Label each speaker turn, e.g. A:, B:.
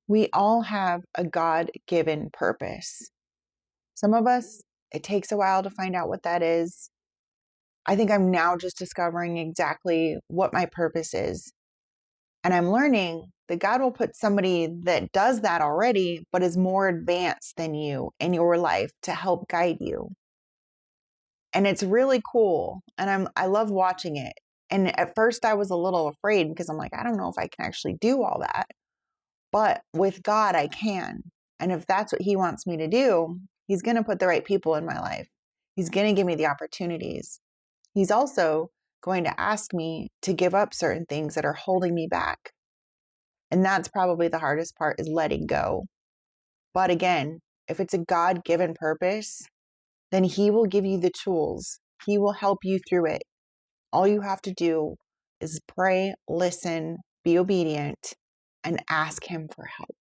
A: We all have a God-given purpose. Some of us, it takes a while to find out what that is. I think I'm now just discovering exactly what my purpose is. And I'm learning that God will put somebody that does that already, but is more advanced than you in your life to help guide you. And it's really cool. And I love watching it. And at first I was a little afraid because I'm like, I don't know if I can actually do all that. But with God, I can. And if that's what He wants me to do, He's going to put the right people in my life. He's going to give me the opportunities. He's also going to ask me to give up certain things that are holding me back. And that's probably the hardest part, is letting go. But again, if it's a God given purpose, then He will give you the tools. He will help you through it. All you have to do is pray, listen, be obedient, and ask Him for help.